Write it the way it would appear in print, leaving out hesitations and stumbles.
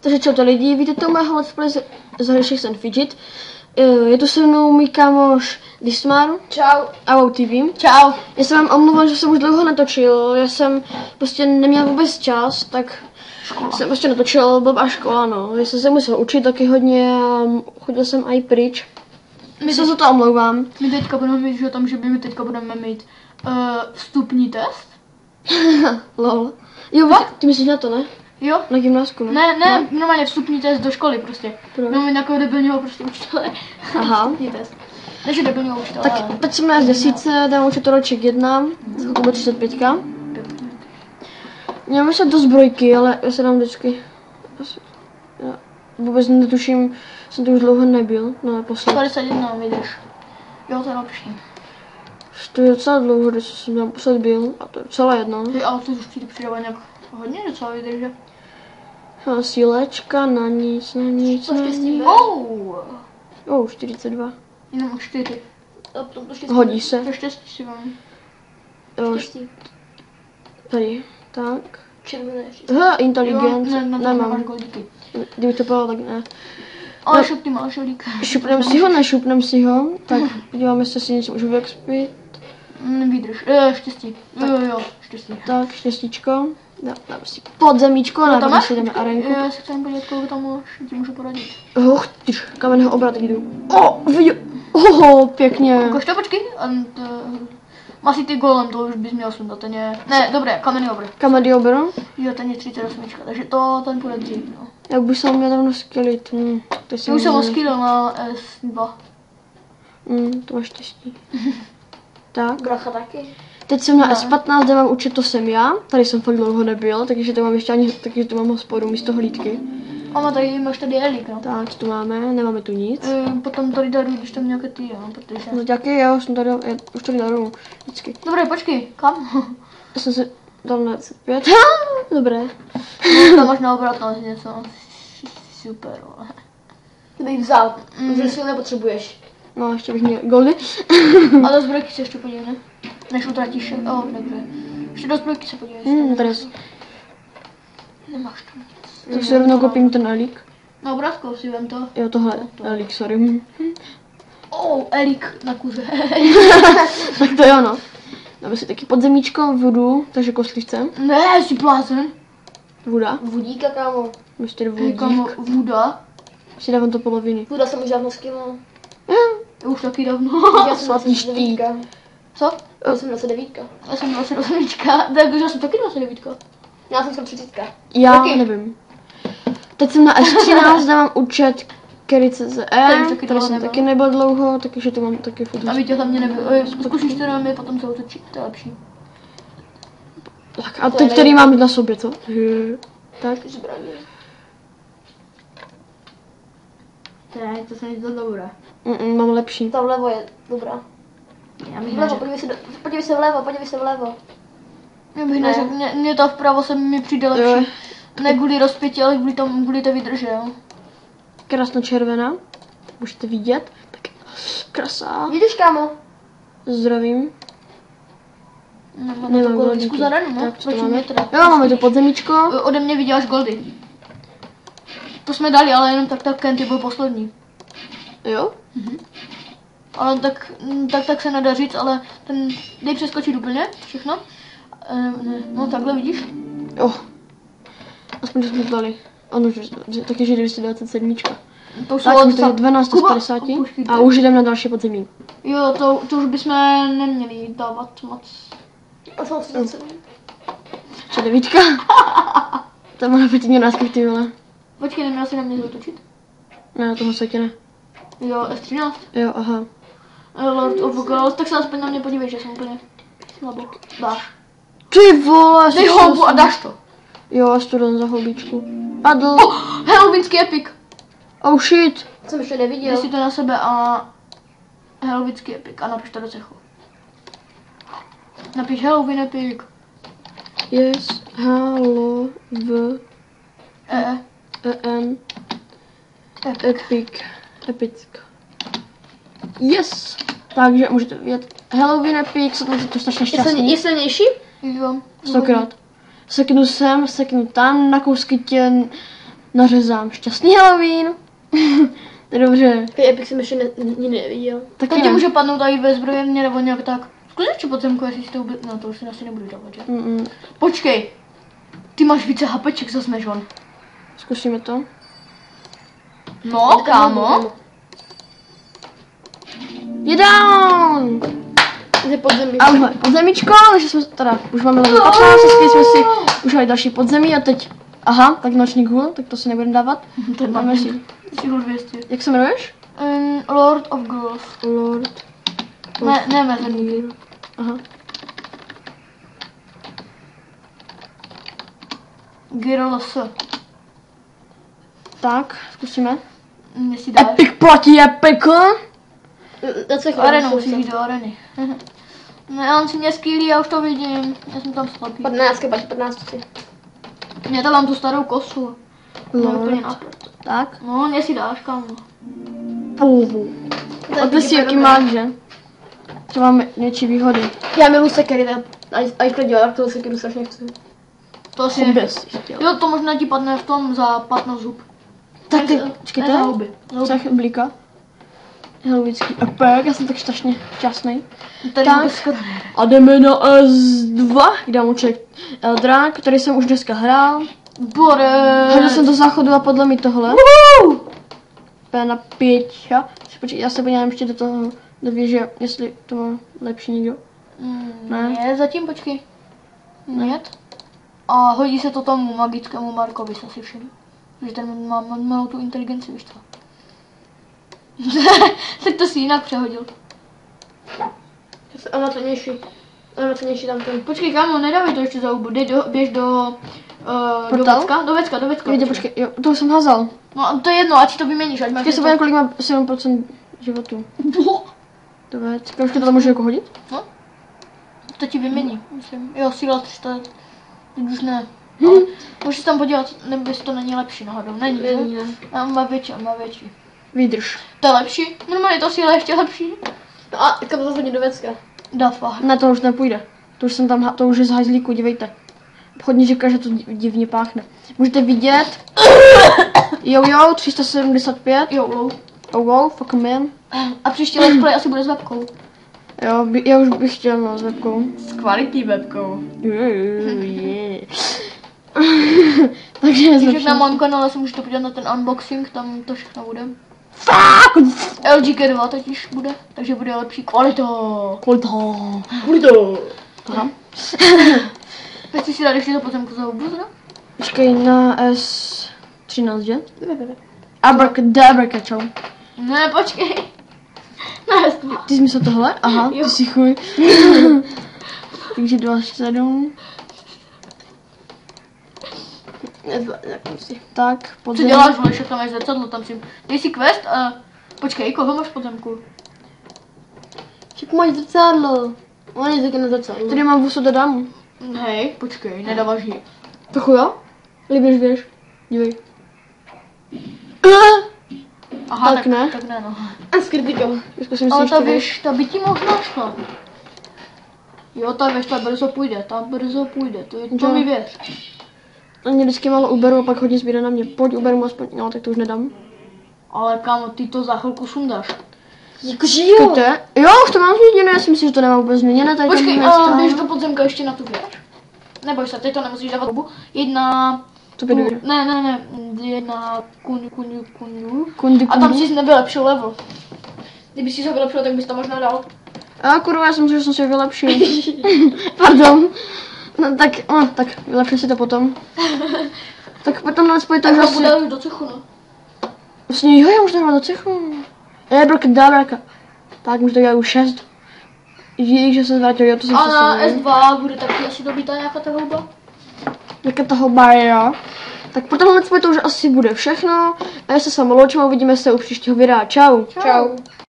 Takže čau to lidi, víte to mého let's play z hry Shakes and Fidget. Je tu se mnou můj kámoš Dismar. Čau. A Wow TV. Čau. Já se vám omlouvám, že jsem už dlouho netočil, já jsem prostě neměl vůbec čas, tak jsem prostě natočil, blbá škola, no. Já jsem se musel učit taky hodně a chodil jsem i pryč. My se za to omlouvám. My teďka budeme mít, že tam, že my teďka budeme mít vstupní test. Lol. Jo, ty myslíš na to, ne? Jo. Na gymnázku, ne? Ne, normálně vstupní test do školy prostě. Budeme mít nějakého debilního prostě učitele. Aha. Vstupní test. Takže debilního učitele. Tak teď jsem na S10, dám učit roček 1, za chvilku bude 35. Měl myslím do zbrojky, ale já se dám vždycky. Já vůbec netuším, jsem to už dlouho nebyl, naposled. 51 vydrž. Jo, to je lepší. To je docela dlouho, když jsem naposled byl, a to je docela jedno. Ale to už přidává nějak hodně docela vydrže. Sílečka, na nic. Oh, 42. jenom 4. Hodí se. To štěstí si mám. Jo, tady, tak. Červené. Inteligent, nemám goldíky. Kdyby to bylo, tak ne. Ale šup, ty máš goldíka. Šupnem si ho, nešupnem si ho, tak podíváme se, jestli něco můžu vyexpit. Vydrž, štěstí. Jo, štěstí. Tak, štěstíčko. Dáme si podzemíčko, No, nebo si dáme arenku. Já se chci podívat, kolik tam máš, ti můžu poradit. Kamenného obrat jdu. Pěkně. Kož to, počkej. Asi ty golem, to už bys měl sundat, ten je... Ne, dobré, kamenný obr. Kamenný obr? Jo, ten je 38, takže to ten půjde dřív, no. Jak bych jsem měl dávno skillit. Já už jsem skill na S2. To máš štěstí. Tak. Bracha taky. Teď jsem na S15, kde mám učit, to jsem já. Tady jsem fakt dlouho nebyl, takže to mám ještě ani, takže tu mám hospodu místo hlídky. Ano, tady máš tady Elik, no. Tak, tu máme, nemáme tu nic. Potom tady daruji, když tam nějaké ty, no, protože... No taky jo, jsem tady, už tady daruju, vždycky. Dobré, počkej, kam? Já jsem se dal na 5. Dobré. No, tam máš na obratnost něco. Super, ale... Ty bych vzal, že si ho nepotřebuješ. No, ještě bych měl goldy. Ale do zbrojky se ještě podívej, ne? Než utratíš, dobře. Ještě do zbrojky se podívej. Tady. Nemáš tam nic. Tak si rovnou kopím ten Elik. Na obrázku si vem to. Jo, tohle, Elik, sorry. Elik na kuře. Tak to jo, no. Dáme si taky podzemíčko, vodu, takže koslivce. Ne, jsi blázen. Voda. Vodíka, kámo. Ještě vodík. Kámo, voda. Si dávám to poloviny. Voda jsem už dávno skynul. Už taky dávno. Já jsem vlastně štít. Co? Já jsem 29. Já jsem 28. Tak já jsem taky 29. Já jsem 30. Já taky. Nevím. Teď jsem na S13, dávám účet Kerry.CE, tady jsem taky nebyl dlouho, takže to mám taky furt. A víte, hlavně nebyl. Zkusíš to na mě, potom se otočit, to je lepší. Tak a teď tady mám na sobě, co? Tak. Ne, to se mi to dobré. Mám lepší. Ta vlevo je dobrá. Vlevo, podívej se vlevo. Já bych neřekl, mě ta vpravo se mi přijde lepší. Ne kvůli rozpětí, ale kvůli té výdrže, jo. Krásno červená, můžete vidět. Tak krasa. Vidíš, kámo? Zdravím. Nemám goldíčku zadanou, ne? Tak, to máme. Jo, máme tu podzemíčko. Ode mě vyděláš goldy. To jsme dali, ale jenom tak Kenty byl poslední. Jo? Ale tak se nedá říct, ale ten dej přeskočit úplně všechno. No takhle vidíš? Jo. Aspoň, že jsme dali. Ano, taky, že 227. To už tak, to je 12 z 50. A už jdeme na další podzemí. Jo, to už bychom neměli dávat moc. A co 37? Ještě 9. To má napětí náskok, ty vole. Počkej, neměl jsi na mě zautočit? Ne, toho se ne. Jo, S13. Jo, aha. Lord of God, tak se aspoň na mě podívej, že jsem úplně slabo. Dáš. Ty vole, dej houbu a dáš to. Jo, já to dám za houbičku. Padl. Halloweenský epic. Oh shit. Jsem ještě neviděl. Dej si to na sebe a Halloweenský epic a napiš to do cechu. Napiš Halloween epic. Yes, hello, v en epic. Yes. Takže můžete vidět Halloween epic, jsou tam to strašně šťastný. Je silnější? Jo. 100krát. Seknu sem, seknu tam, na kousky tě nařezám. Šťastný Halloween. To je dobře. Takový Epic jsem ještě nikdy neviděl. Taky To ti ne. může padnout tady ve zbrojemě nebo nějak tak. Zkus ještě podzemku, jestli si to no to už si asi nebudu dávat, že? Počkej. Ty máš více hapeček zas než on. Zkusíme to. No, kámo. Je down! Je podzemí. Ahoj, podzemíčko, takže jsme, teda, už máme level 15, jsme si už dali další podzemí a teď, aha, tak noční hůl, tak to si nebudeme dávat. Ten Máme si, Sílu 200. jak se jmenuješ? Lord of Girls. Lord. Ne, mezerníky. Aha. Girls. Tak, zkusíme. Jestli dáš. Epic platí Epic! Na co Arenu, musíš jít do areny. Ne, on si mě skýlí, já už to vidím. Já jsem tam slepý. 15, 15. Já tam mám tu starou kosu. No, úplně Lord. naprd. Tak. No, jestli dáš, kámo. A ty si jaký máš, že? Třeba máme něčí výhody. Já miluji sekery, a jak to dělá, to sekeru strašně chci. To si Bez. Jo, to možná ti padne v tom za pad na zub. Tak ty, Ne, počkejte. za huby. Třeba blíka. Helovický Epic, já jsem tak strašně šťastný. Tady Tak. vůbec skoro ne. A jdeme na S2, kde mám člověk Eldrak, který jsem už dneska hrál. Hodil Borec. jsem do záchodu a podle mě tohle. Na 5. Počkej, já se podívám ještě do toho, do věže, jestli to má lepší někdo. Ne. Ne, zatím počkej. Нет. A hodí se to tomu magickému Markovi, jsem si všiml. Že ten má malou tu inteligenci, víš co? Tak to si jinak přehodil. A na to nější tam ten. Počkej, kámo, nedávej to ještě za hubu, běž do Portál? do vecka. Vidě, počkej, jo, toho jsem házal. No to je jedno, ať si to vyměníš, ať máš Počkej se podívám, kolik má 7% životů. Dobře, už to tam můžu jako hodit? To ti vymění, myslím. Jo, síla 300, teď už ne. Ale můžeš se tam podívat, nebo jestli to není lepší náhodou, není, že? A má větší. Vydrž. To je lepší? Normálně to síla ještě lepší. No a kam to zase do vecka? Dá fakt. Ne, to už nepůjde. To už jsem tam, to už je z hajzlíku, dívejte. Obchodní říká, že to divně páchne. Můžete vidět. Jo, 375. Jo, Oh, fuck man. a příště let's play asi bude s webkou. Jo, já už bych chtěl no, s webkou. S kvalitní webkou. Takže Když zlepším. na mém kanále se můžete podívat na ten unboxing, tam to všechno bude. Fuck! LG G2 totiž bude, takže bude lepší kvalita. Bude to. Aha. Chci si dát ještě to pozemku za hubu, zda? Počkej na S13, že? Abracadabra, čau. Ne, počkej. Ne, Ty jsi myslel tohle? Aha, ty jsi chuj. Takže 27. Tak, co podzem. děláš, vole, však tam máš zrcadlo, tam si... Dej si quest a... Počkej, koho máš pozemku? Však máš zrcadlo. On je taky na zrcadlo. Tady mám vusu do damu. Hej, počkej, nedáváš ji. Tak jo? Líbíš, věš? Dívej. Aha, Tak ne. Tak ne, no. A s kritikou. Zkusím si Ale ještě ta věž. věž, ta by ti možná šla. Jo, ta věž, ta brzo půjde, to Jo. mi věř. Oni vždycky málo uberu a pak hodně zbíde na mě. Pojď, uberu mu aspoň, no tak to už nedám. Ale kámo, ty to za chvilku sundáš. Jakože jo. Počkejte. Jo, už to mám změněné, já si myslím, že to nemám vůbec změněné. Tady Počkej, tam a je běž do podzemka ještě na tu věž. Neboj se, teď to nemusíš dávat hubu. Jedna... To by důvěřil. Ne, jedna kundu. Kundy, A tam jsi nevylepšil level. Kdyby si ho vylepšil, tak bys to možná dal. A kurva, já jsem si, že jsem si vylepšil. Pardon. No tak vylepším si to potom. Tak potom nás pojďte Tak to zase. bude už do cechu, no. Vlastně jo, já můžu dávat do cechu. Abracadabra. Tak můžu to dělat už 6. Dík, že jsem zvrátil, jo, to jsem A na přesně. S2 bude taky asi dobitá nějaká ta houba. Jaká toho baja. Tak potom let's play to už asi bude všechno. A já se s vámi loučím a uvidíme se u příštího videa. Čau. Čau.